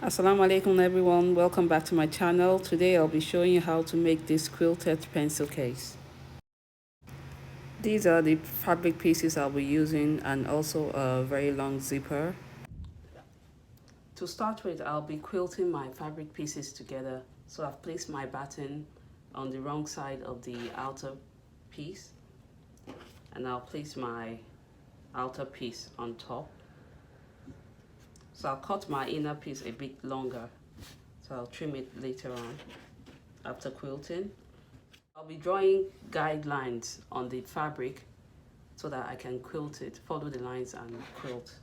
Assalamu alaikum everyone, welcome back to my channel. Today I'll be showing you how to make this quilted pencil case. These are the fabric pieces I'll be using and also a very long zipper. To start with, I'll be quilting my fabric pieces together. So I've placed my batten on the wrong side of the outer piece and I'll place my outer piece on top. So I'll cut my inner piece a bit longer, so I'll trim it later on after quilting. I'll be drawing guidelines on the fabric so that I can quilt it, follow the lines and quilt.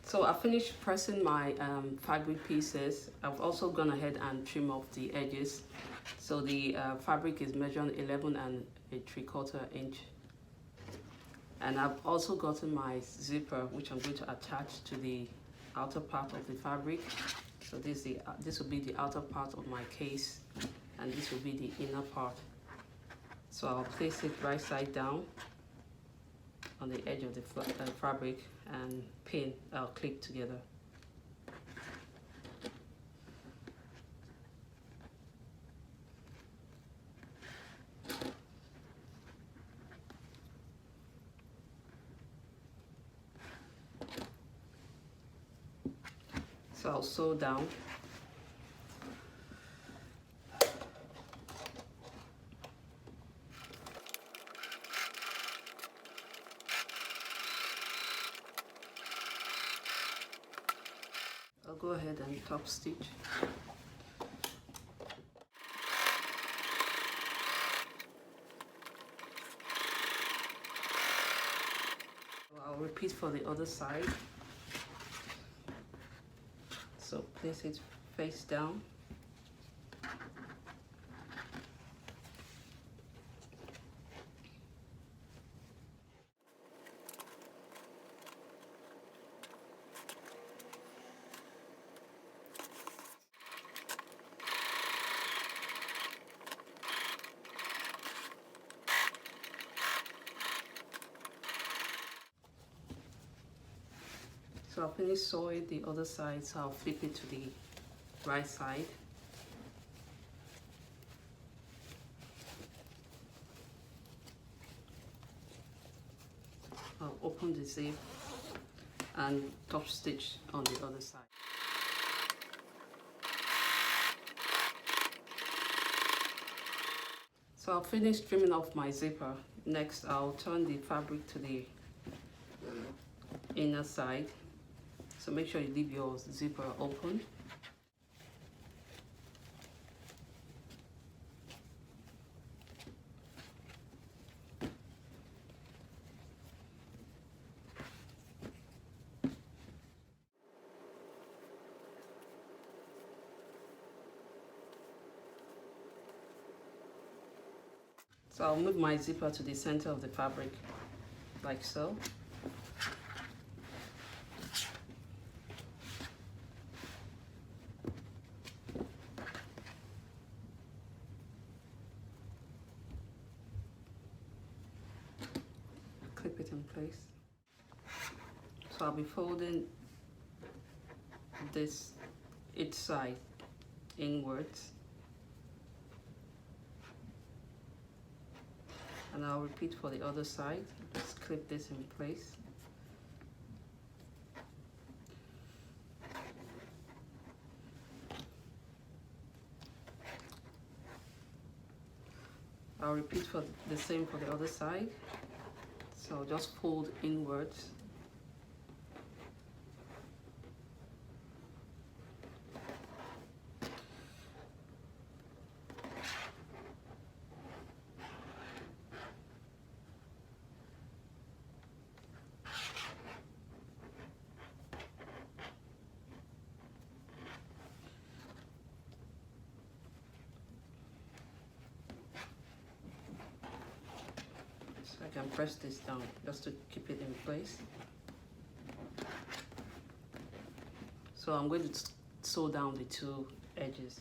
So I finished pressing my fabric pieces. I've also gone ahead and trim off the edges. So the fabric is measured 11 and 3/4 inch. And I've also gotten my zipper, which I'm going to attach to the outer part of the fabric. So this will be the outer part of my case, and this will be the inner part. So I'll place it right side down on the edge of the fabric and pin, clip together. So I'll sew down. I'll go ahead and top stitch. I'll repeat for the other side. So place it face down. So I'll finish sewing the other side, so I'll flip it to the right side. I'll open the zip and top stitch on the other side. So I'll finish trimming off my zipper. Next, I'll turn the fabric to the inner side. So make sure you leave your zipper open. So I'll move my zipper to the center of the fabric, like so. Clip it in place. So I'll be folding this each side inwards. And I'll repeat for the other side. Just clip this in place. I'll repeat for the same for the other side. So just fold inwards. I can press this down just to keep it in place. So I'm going to sew down the two edges.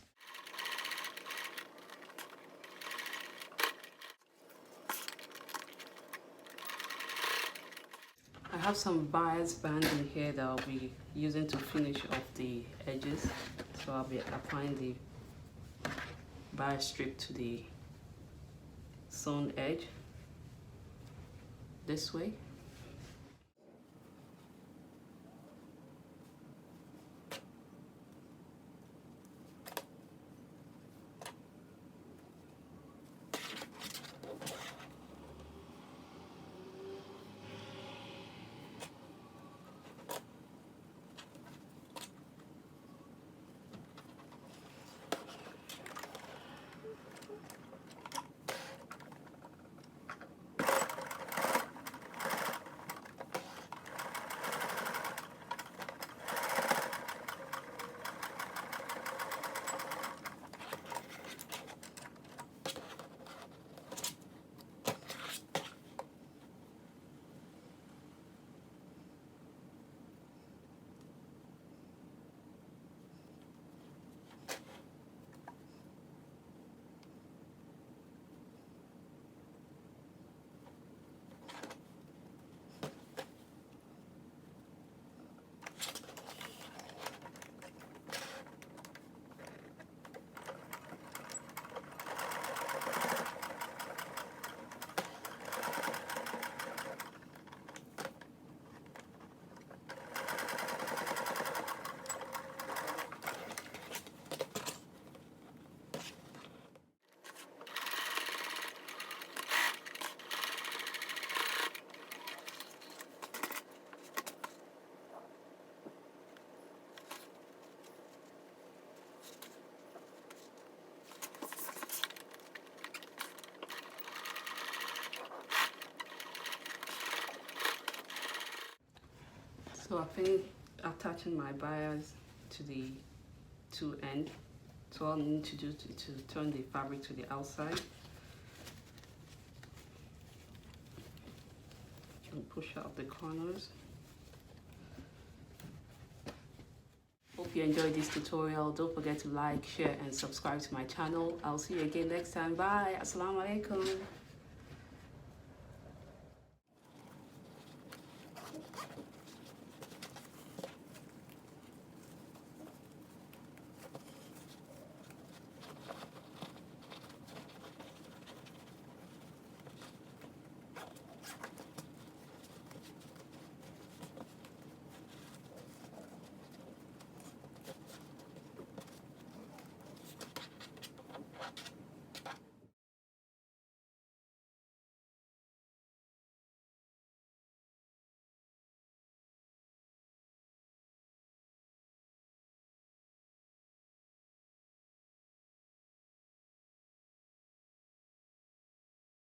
I have some bias band in here that I'll be using to finish off the edges. So I'll be applying the bias strip to the sewn edge this way. So I finished attaching my bias to the two ends. So all I need to do to turn the fabric to the outside and push out the corners. Hope you enjoyed this tutorial. Don't forget to like, share and subscribe to my channel. I'll see you again next time. Bye. Assalamu alaikum.